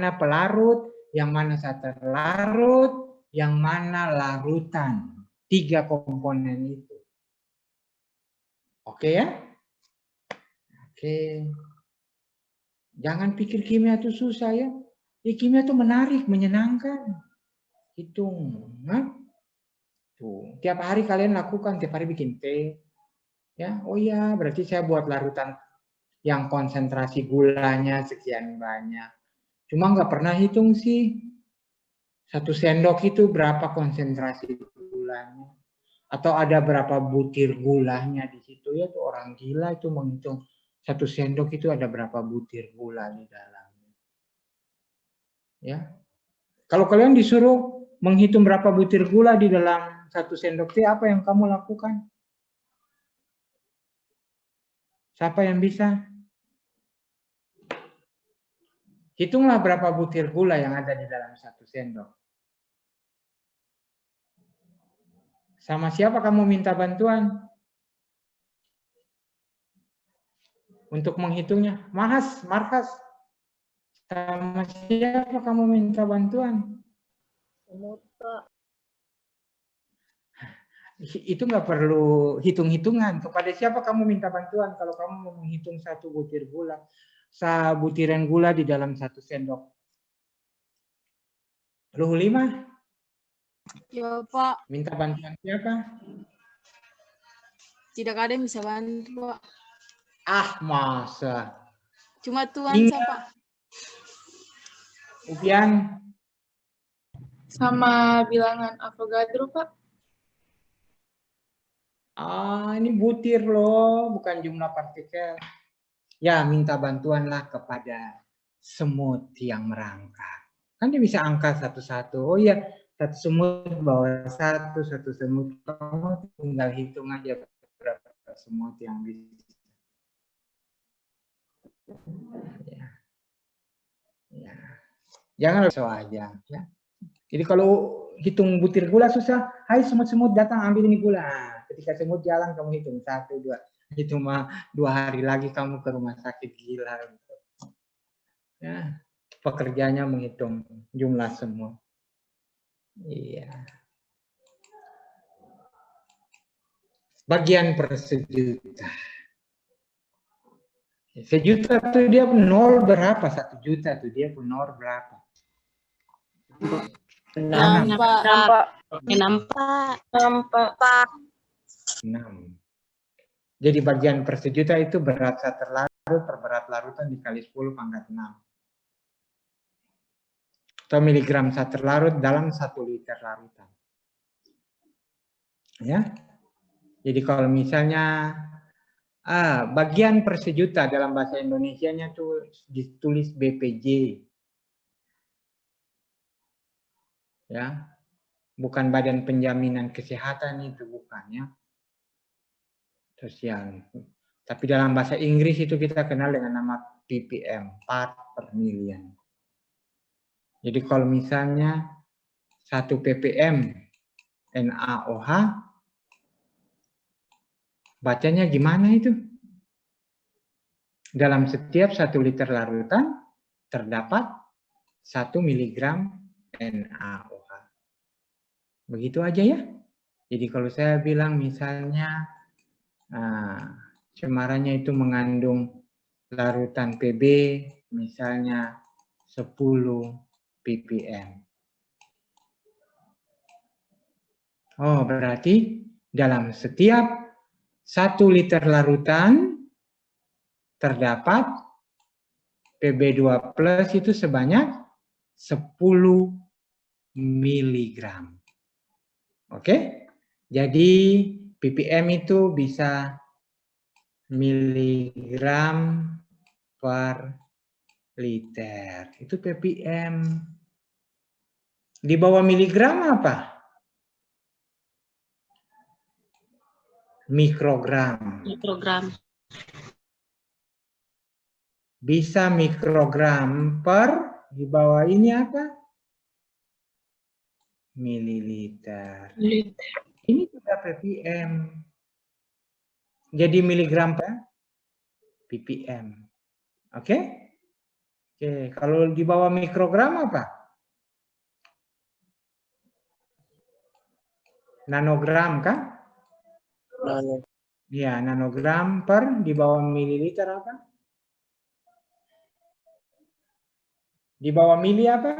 mana pelarut, yang mana zat terlarut, yang mana larutan. 3 komponen itu. Oke ya? Oke. Jangan pikir kimia itu susah ya. Kimia itu menarik, menyenangkan. Hitung. Nah, tuh. Tiap hari kalian lakukan, tiap hari bikin teh. Ya, oh iya, berarti saya buat larutan yang konsentrasi gulanya sekian banyak. Cuma nggak pernah hitung sih. 1 sendok itu berapa konsentrasi gulanya. Atau ada berapa butir gulanya di situ. Ya tuh orang gila itu menghitung 1 sendok itu ada berapa butir gula di dalamnya. Ya. Kalau kalian disuruh menghitung berapa butir gula di dalam 1 sendok teh, apa yang kamu lakukan? Siapa yang bisa? Hitunglah berapa butir gula yang ada di dalam 1 sendok. Sama siapa kamu minta bantuan? Untuk menghitungnya. Marhas. Sama siapa kamu minta bantuan? Itu nggak perlu hitung-hitungan. Kepada siapa kamu minta bantuan kalau kamu mau menghitung 1 butir gula? Butiran gula di dalam 1 sendok. Luh 5? Ya Pak. Minta bantuan siapa? Tidak ada yang bisa bantu Pak. Ah, masa. Cuma Tuhan Pak. Upian? Sama bilangan Avogadro, Pak. Ini butir loh, bukan jumlah partikel. Ya, minta bantuanlah kepada semut yang merangkak. Kan dia bisa angka satu-satu. Oh iya, 1 semut bawa 1 semut. Kamu tinggal hitung aja berapa semut yang bisa. Ya. Jangan langsung aja. Ya. Jadi kalau hitung butir gula susah, hai semut-semut datang ambil ini gula. Ketika semut jalan kamu hitung 1, 2. Itu mah 2 hari lagi kamu ke rumah sakit gila. Ya, pekerjaannya menghitung jumlah semut. Iya. Bagian per sejuta. Sejuta tuh dia 0 berapa? 1 juta tuh dia 0 berapa? 6. Jadi bagian per sejuta itu berat zat terlarut per berat larutan dikali 10 pangkat 6. Atau miligram zat terlarut dalam 1 liter larutan. Ya. Jadi kalau misalnya bagian per sejuta dalam bahasa Indonesianya tuh ditulis BPJ. Ya. Bukan Badan Penjaminan Kesehatan itu bukan ya. Terus tapi dalam bahasa Inggris itu kita kenal dengan nama ppm, part per million. Jadi kalau misalnya 1 ppm NaOH, bacanya gimana itu? Dalam setiap 1 liter larutan terdapat 1 miligram NaOH. Begitu aja ya. Jadi kalau saya bilang misalnya cemarannya itu mengandung larutan Pb misalnya 10 ppm. Oh, berarti dalam setiap 1 liter larutan terdapat Pb2 plus itu sebanyak 10 miligram. Oke? Jadi ppm itu bisa miligram per liter. Itu ppm. Di bawah miligram apa? Mikrogram. Bisa mikrogram per, di bawah ini apa? Mililiter. Ini juga ppm. Jadi miligram per ppm. Oke? Oke, kalau di bawah mikrogram apa? Nanogram kan? Nano. Iya, nanogram per di bawah mililiter apa? Di bawah mili apa?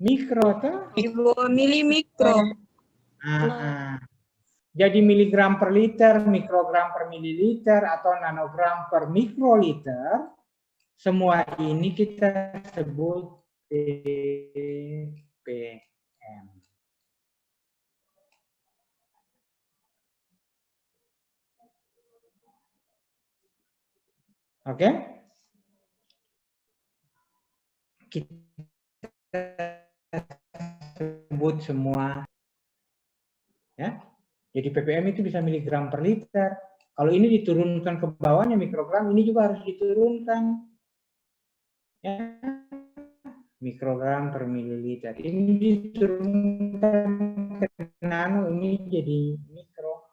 Mikro atau? Di bawah milimikro. Jadi miligram per liter, mikrogram per mililiter, atau nanogram per mikroliter, semua ini kita sebut ppm. Oke? Kita sebut semua, ya. Jadi ppm itu bisa miligram per liter. Kalau ini diturunkan ke bawahnya mikrogram, ini juga harus diturunkan. Ya. Mikrogram per mililiter. Ini diturunkan ke nano, ini jadi mikro.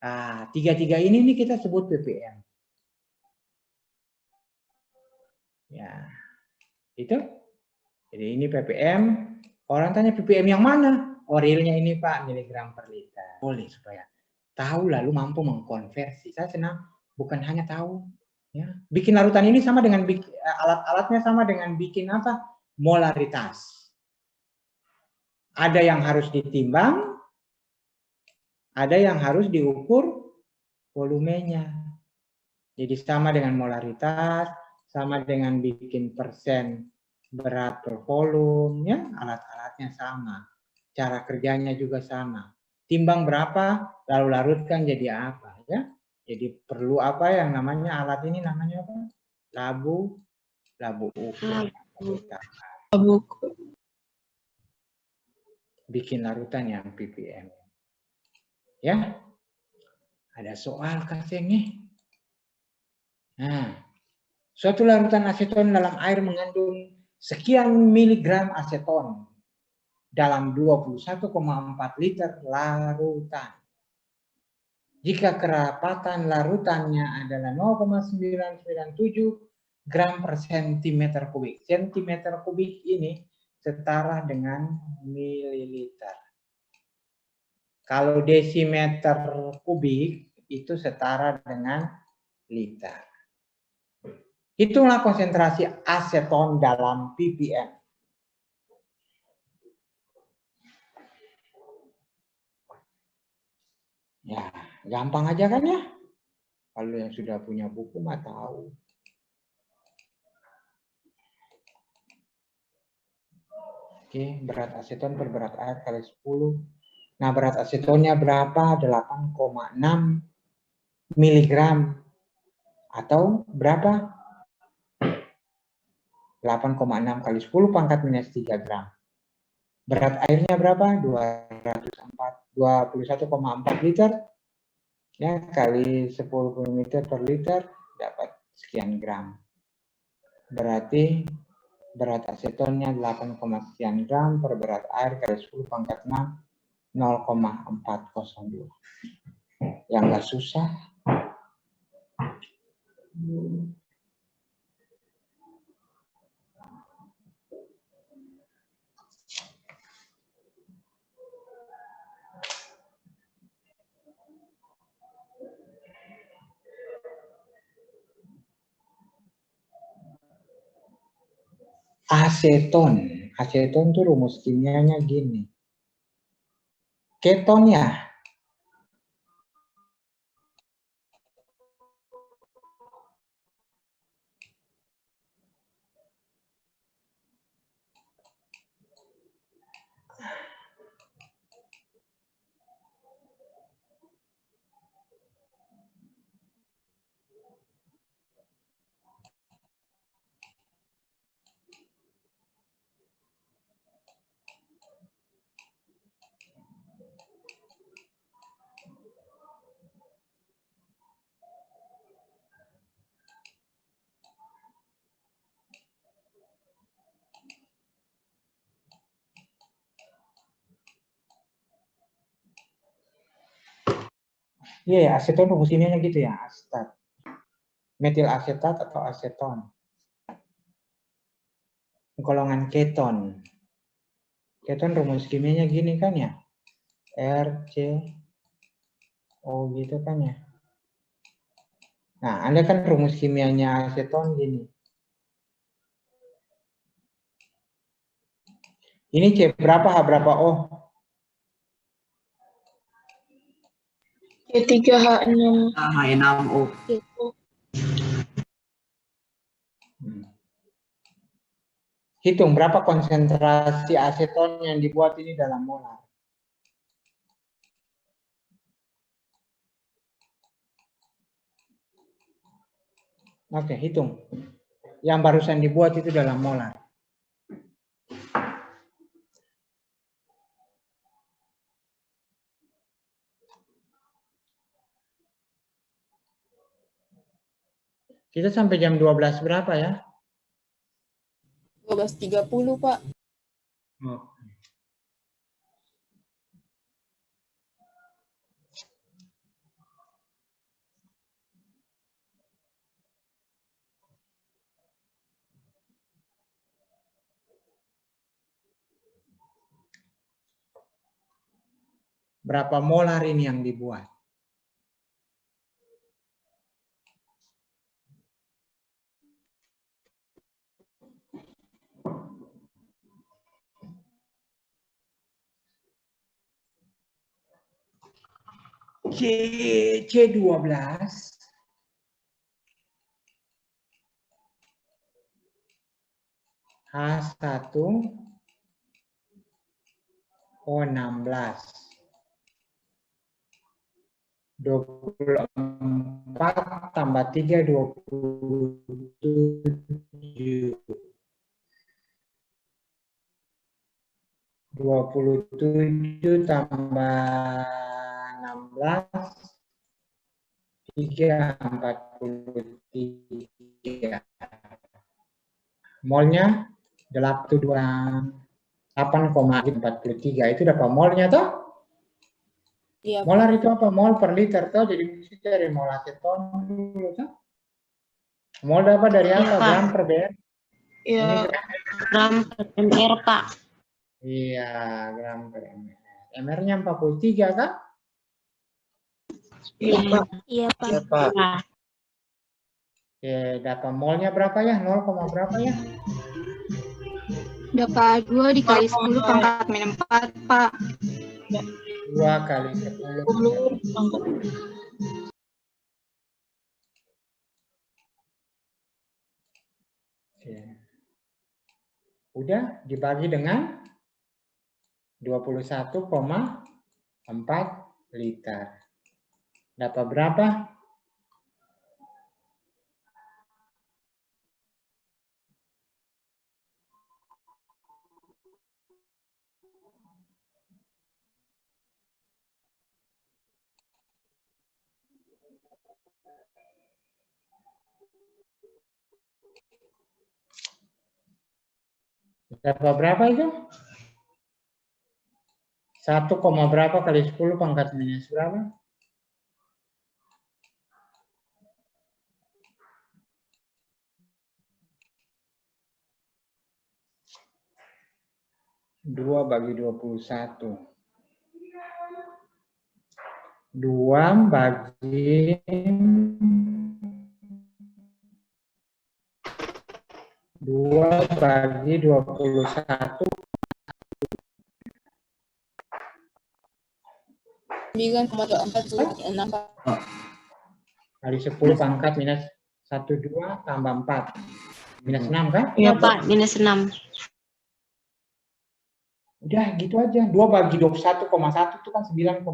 Ah, tiga-tiga ini nih kita sebut ppm. Ya, itu. Jadi ini ppm. Orang tanya ppm yang mana? Oh, realnya ini Pak, miligram per liter. Boleh supaya tahu lalu mampu mengkonversi. Saya senang bukan hanya tahu. Ya. Bikin larutan ini sama dengan alat-alatnya sama dengan bikin apa? Molaritas. Ada yang harus ditimbang, ada yang harus diukur volumenya. Jadi sama dengan molaritas, sama dengan bikin persen berat per volume, ya, alat-alatnya sama. Cara kerjanya juga sama. Timbang berapa, lalu larutkan jadi apa, ya? Jadi perlu apa yang namanya alat ini namanya apa? Labu ukur. Bikin larutan yang ppm. Ya. Ada soal kasihnya. Nah, suatu larutan aseton dalam air mengandung sekian miligram aseton dalam 21,4 liter larutan. Jika kerapatan larutannya adalah 0,997 gram per sentimeter kubik. Sentimeter kubik ini setara dengan mililiter. Kalau desimeter kubik itu setara dengan liter. Hitunglah konsentrasi aseton dalam ppm. Ya, gampang aja kan ya? Kalau yang sudah punya buku mah tahu. Oke, berat aseton per berat air kali 10. Nah, berat asetonnya berapa? 8,6 miligram. Atau berapa? 8,6 kali 10 pangkat minus 3 gram. Berat airnya berapa? 21,4 liter. Ya, kali 10 meter per liter dapat sekian gram. Berarti berat asetonnya 8, sekian gram per berat air kali 10 pangkat 6 0,402. Yang nggak susah. Aseton. Aseton tuh rumus kimianya gini. Keton ya. Iya ya, aseton rumus kimianya gitu ya, asetat. Metil asetat atau aseton. golongan keton. Keton rumus kimianya gini kan ya. RCO gitu kan ya. Nah, Anda kan rumus kimianya aseton gini. Ini C berapa, H berapa O? C3H6. H6O. Hitung berapa konsentrasi aseton yang dibuat ini dalam molar. Oke, hitung. Yang barusan dibuat itu dalam molar. Kita sampai jam 12 berapa ya? 12.30, Pak. Berapa molar ini yang dibuat? C12 H1 O16 24 tambah 3 27 27 tambah 16 3 43 molnya 8,43 itu dapat molnya toh? Iya, Pak. Molar itu apa? Mol per liter toh, jadi mesti dari mol aseton dulu toh. Mol dapat dari apa? Pak. Gram per BM. Iya. Ini Gram per ml, Pak. iya, gram per ml. MR-nya 43 kan? Iya, Pak. Iya, Pak. Ya, Pak. Nah, Oke, dapat molnya berapa ya? 0, berapa ya? Dapat 2 dikali 10 pangkat min 4, Pak. 2 kali 10. 10. Oke. Udah dibagi dengan 21,4 liter. Dapat berapa? Dapat berapa itu? 1, berapa kali 10 pangkat minus berapa? Dua bagi 21. 2 bagi 21. 9,24 Pak. Kali 10 pangkat minus 1, 2 tambah 4. Minus 6 kan? iya, Pak, minus 6. Udah gitu aja. 2 bagi 21,1 itu kan 0,094,7.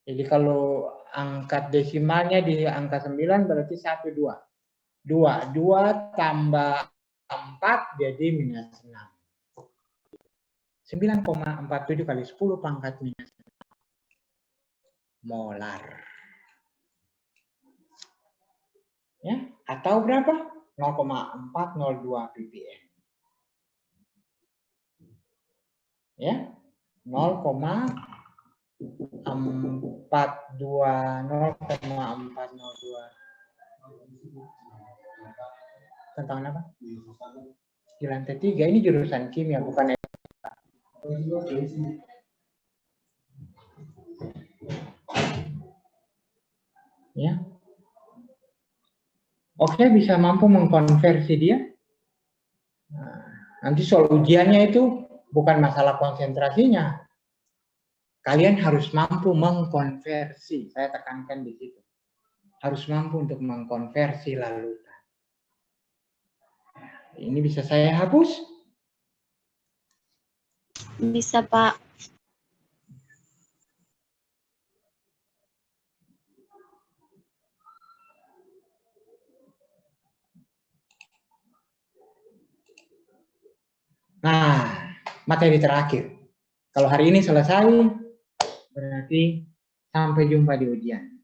Jadi kalau angka desimalnya di angka 9 berarti 1, 2. 2 tambah 4 jadi minus 6. 9,47 kali 10 pangkat minus 6 molar. Ya, atau berapa? 0,402 ppm. Ya, 0,402 420,402. Tentang apa? Di lantai 3 ini jurusan kimia bukan ya. Oke, bisa mampu mengkonversi dia. Nah, nanti soal ujiannya itu bukan masalah konsentrasinya. Kalian harus mampu mengkonversi. Saya tekankan di situ. Harus mampu untuk mengkonversi larutan. Ini bisa saya hapus? Bisa, Pak. Nah, materi terakhir. Kalau hari ini selesai, berarti sampai jumpa di ujian.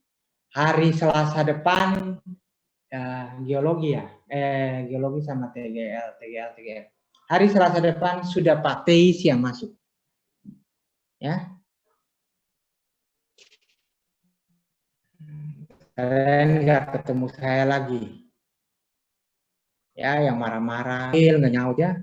Hari Selasa depan, geologi ya, geologi sama TGL. Hari Selasa depan sudah Pak Teis yang masuk. Ya. Kalian nggak ketemu saya lagi. Ya, yang marah-marah, nggak nyaut ya.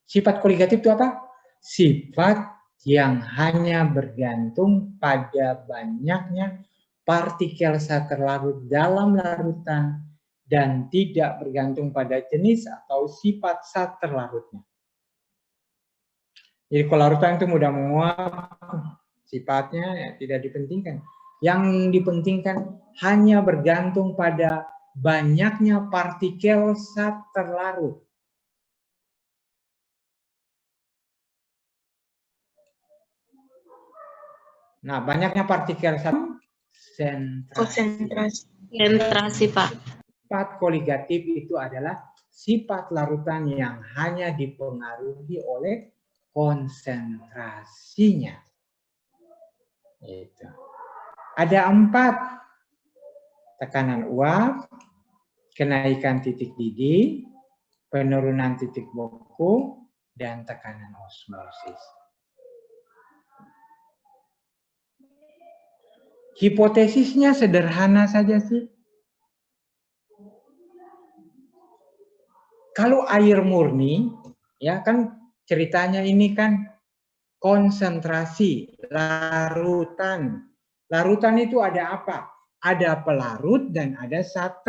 Sifat koligatif itu apa? Sifat yang hanya bergantung pada banyaknya partikel zat terlarut dalam larutan dan tidak bergantung pada jenis atau sifat zat terlarutnya. Jadi kalau larutan itu mudah menguap, sifatnya ya, tidak dipentingkan. Yang dipentingkan hanya bergantung pada banyaknya partikel zat terlarut. Nah, banyaknya partikel zat Konsentrasi. Konsentrasi, Pak. Sifat koligatif itu adalah sifat larutan yang hanya dipengaruhi oleh konsentrasinya. Itu. Ada 4. Tekanan uap, kenaikan titik didih, penurunan titik beku, dan tekanan osmosis. Hipotesisnya sederhana saja sih. Kalau air murni, ya kan ceritanya ini kan konsentrasi, larutan. Larutan itu ada apa? Ada pelarut dan ada zat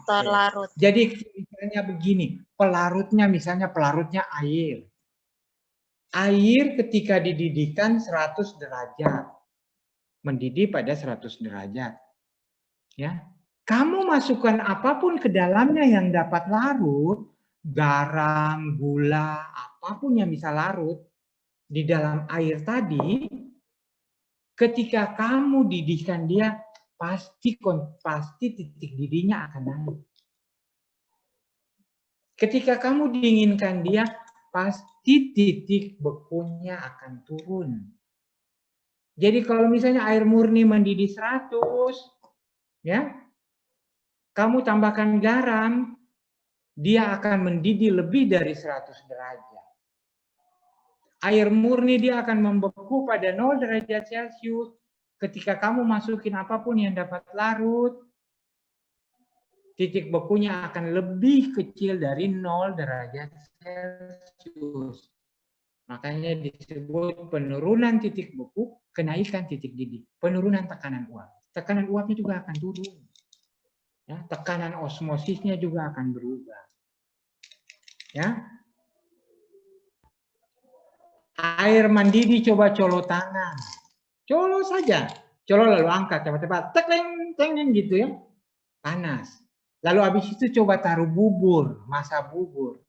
Terlarut. Jadi misalnya begini, misalnya pelarutnya air. Air ketika dididihkan 100 derajat. Mendidih pada 100 derajat. Ya. Kamu masukkan apapun ke dalamnya yang dapat larut, garam, gula, apapun yang bisa larut di dalam air tadi, ketika kamu didihkan dia, pasti titik didihnya akan naik. Ketika kamu dinginkan dia, pasti titik bekunya akan turun. Jadi kalau misalnya air murni mendidih 100, ya, kamu tambahkan garam, dia akan mendidih lebih dari 100 derajat. Air murni dia akan membeku pada 0 derajat Celcius. Ketika kamu masukin apapun yang dapat larut, titik bekunya akan lebih kecil dari 0 derajat Celcius. Makanya disebut penurunan titik beku, kenaikan titik didih. Penurunan tekanan uap. Tekanan uapnya juga akan turun. Ya, tekanan osmosisnya juga akan berubah. Ya. Air mendidih coba colok tangan. Colok saja. Colok lalu angkat cepat-cepat. Teng gitu ya. Panas. Lalu habis itu coba taruh bubur, masak bubur.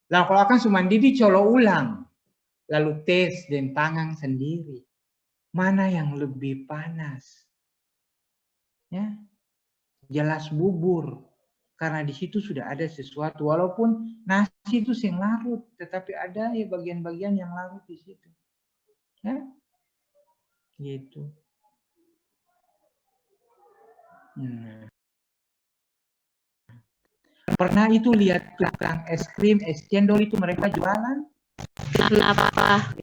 Lalu kalau akan cuma mendidih colok ulang. Lalu tes dengan tangan sendiri. Mana yang lebih panas? Ya. Jelas bubur. Karena di situ sudah ada sesuatu. Walaupun nasi itu yang larut. Tetapi ada ya bagian-bagian yang larut di situ. Ya. Gitu. Pernah itu lihat tukang es krim, es cendol itu mereka jualan. Kenapa?